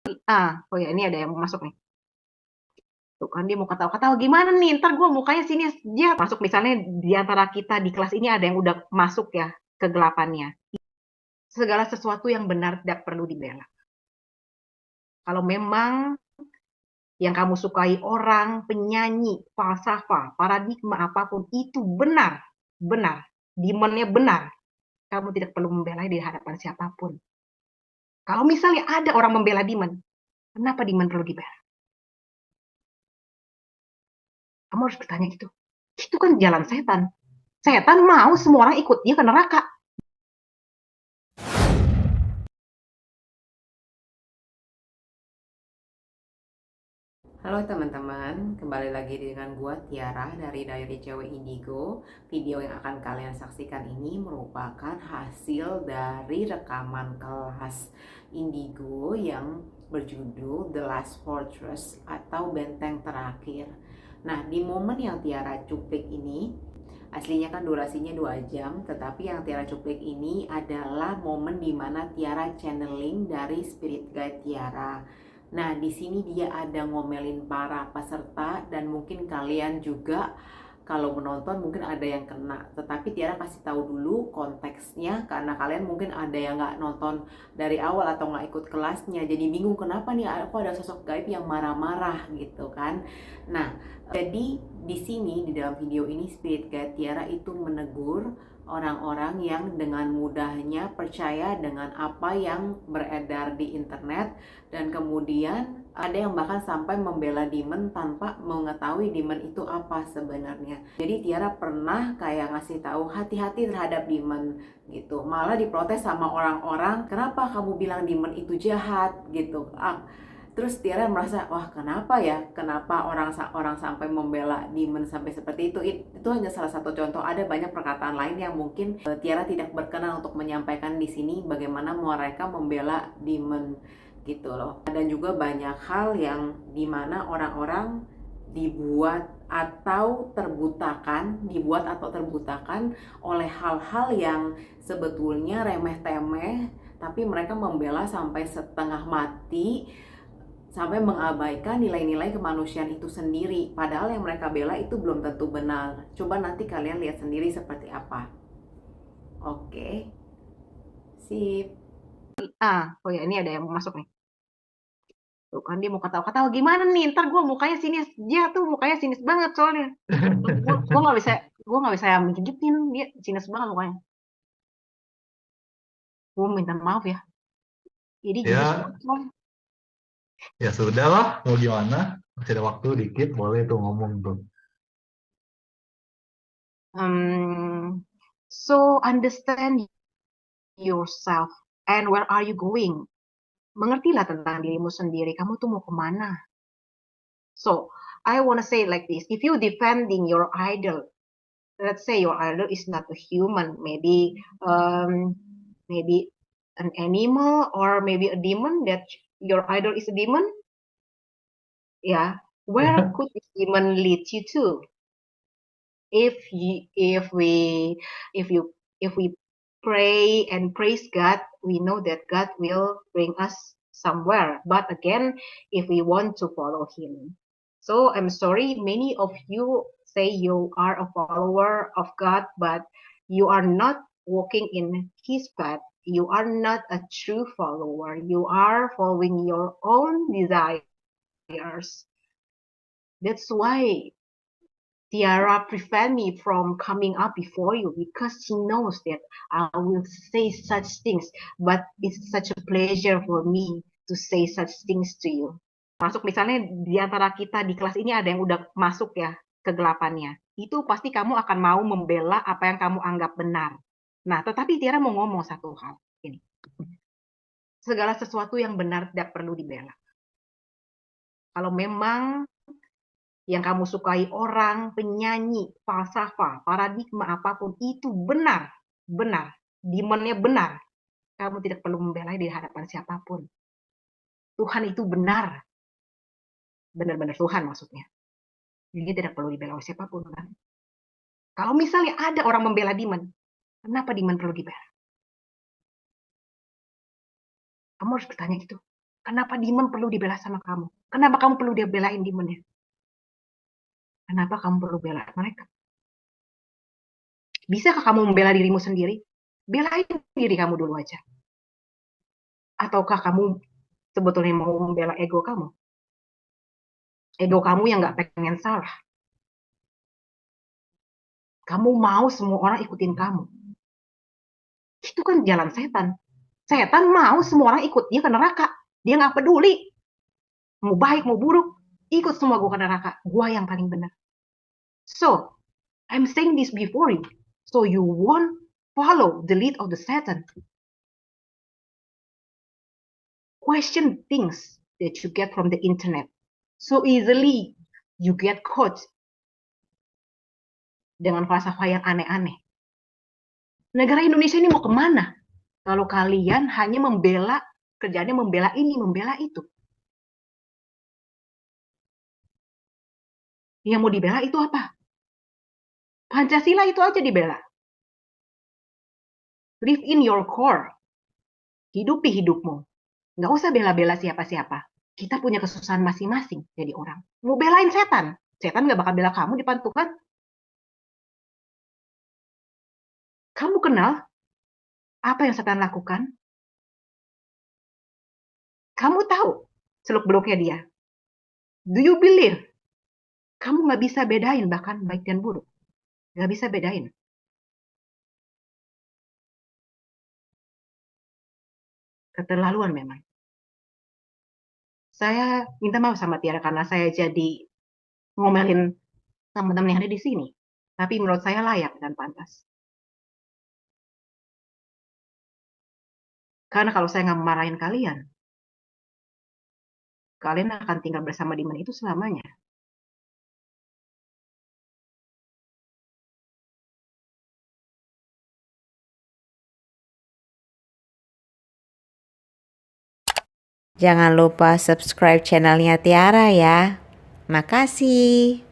Oh ya, ini ada yang mau masuk nih. Tuh kan dia mau ketawa-ketawa gimana nih? Ntar gue mukanya sini dia masuk misalnya di antara kita di kelas ini ada yang udah masuk ya kegelapannya. Segala sesuatu yang benar tidak perlu dibela. Kalau memang yang kamu sukai orang, penyanyi, falsafah, paradigma apapun itu benar, benar, demonnya benar. Kamu tidak perlu membela di hadapan siapapun. Kalau misalnya ada orang membela demon, kenapa demon perlu dibela? Kamu harus bertanya gitu. Itu kan jalan setan. Setan mau semua orang ikut dia ke neraka. Halo teman-teman, kembali lagi dengan gua Tiara dari Diary Cewek Indigo. Video yang akan kalian saksikan ini merupakan hasil dari rekaman kelas Indigo yang berjudul The Last Fortress atau Benteng Terakhir. Nah, di momen yang Tiara cuplik ini, aslinya kan durasinya 2 jam, tetapi yang Tiara cuplik ini adalah momen dimana Tiara channeling dari spirit guide Tiara. Nah, di sini dia ada ngomelin para peserta dan mungkin kalian juga kalau menonton mungkin ada yang kena. Tetapi Tiara kasih tahu dulu konteksnya karena kalian mungkin ada yang nggak nonton dari awal atau nggak ikut kelasnya. Jadi bingung kenapa nih aku ada sosok gaib yang marah-marah gitu kan. Nah, jadi di sini di dalam video ini Spirit Guide Tiara itu menegur orang-orang yang dengan mudahnya percaya dengan apa yang beredar di internet dan kemudian ada yang bahkan sampai membela demon tanpa mengetahui demon itu apa sebenarnya. Jadi Tiara pernah kayak ngasih tahu hati-hati terhadap demon gitu. Malah diprotes sama orang-orang, "Kenapa kamu bilang demon itu jahat?" gitu. Terus Tiara merasa, wah kenapa ya, kenapa orang sampai membela demon sampai seperti itu. Itu hanya salah satu contoh, ada banyak perkataan lain yang mungkin Tiara tidak berkenan untuk menyampaikan di sini bagaimana mereka membela demon gitu loh. Dan juga banyak hal yang dimana orang-orang dibuat atau terbutakan oleh hal-hal yang sebetulnya remeh-temeh, tapi mereka membela sampai setengah mati, sampai mengabaikan nilai-nilai kemanusiaan itu sendiri. Padahal yang mereka bela itu belum tentu benar. Coba nanti kalian lihat sendiri seperti apa. Oke, sip. Oh ya, ini ada yang mau masuk nih. Tuh kan dia mau ketawa-ketawa gimana nih? Ntar gue mukanya sinis. Dia tuh mukanya sinis banget soalnya. Gue nggak bisa menunjukin dia sinis banget mukanya. Gue minta maaf ya. Ini jenius Ya, banget soalnya. ya sudah lah, mau gimana? Masih ada waktu dikit, boleh tuh ngomong tuh. So understand yourself and where are you going? Mengertilah tentang dirimu sendiri. Kamu tuh mau kemana? So I wanna say like this: if you defending your idol, let's say your idol is not a human, maybe an animal or maybe a demon that your idol is a demon, yeah, where could this demon lead you to? If you, if we, if you, if we pray and praise God, we know that God will bring us somewhere. But again, if we want to follow Him, so I'm sorry, many of you say you are a follower of God, but you are not walking in His path. You are not a true follower. You are following your own desires. That's why Tiara prevent me from coming up before you because she knows that I will say such things, but it's such a pleasure for me to say such things to you. Masuk misalnya di antara kita di kelas ini ada yang udah masuk ya kegelapannya. Itu pasti kamu akan mau membela apa yang kamu anggap benar. Nah, tetapi Tiara mau ngomong satu hal ini. Segala sesuatu yang benar tidak perlu dibela. Kalau memang yang kamu sukai orang, penyanyi, falsafah, paradigma apapun itu benar, benar, demonnya benar. Kamu tidak perlu membela di hadapan siapapun. Tuhan itu benar, benar-benar Tuhan maksudnya. Jadi tidak perlu dibela oleh siapapun kan. Kalau misalnya ada orang membela demon, kenapa demon perlu dibela? Kamu harus bertanya gitu. Kenapa demon perlu dibela sama kamu? Kenapa kamu perlu dia belain demonnya? Kenapa kamu perlu bela mereka? Bisakah kamu membela dirimu sendiri? Belain diri kamu dulu aja. Ataukah kamu sebetulnya mau membela ego kamu? Ego kamu yang gak pengen salah. Kamu mau semua orang ikutin kamu. Itu kan jalan setan. Setan mau semua orang ikut dia ke neraka. Dia gak peduli. Mau baik, mau buruk. Ikut semua gue ke neraka. Gue yang paling benar. So, I'm saying this before you. So you won't follow the lead of the Satan. Question things that you get from the internet. So easily you get caught dengan falsafah yang aneh-aneh. Negara Indonesia ini mau kemana? Kalau kalian hanya membela, kerjanya membela ini, membela itu. Yang mau dibela itu apa? Pancasila itu aja dibela. Live in your core. Hidupi hidupmu. Nggak usah bela-bela siapa-siapa. Kita punya kesusahan masing-masing jadi orang. Mau belain setan. Setan nggak bakal bela kamu di depan Tuhan. Kamu kenal apa yang setan lakukan? Kamu tahu seluk-beluknya dia. Do you believe? Kamu nggak bisa bedain bahkan baik dan buruk. Nggak bisa bedain. Keterlaluan memang. Saya minta maaf sama Tiara karena saya jadi ngomelin teman-teman yang ada di sini. Tapi menurut saya layak dan pantas. Karena kalau saya nggak memarahin kalian, kalian akan tinggal bersama demon itu selamanya. Jangan lupa subscribe channelnya Tiara ya. Makasih.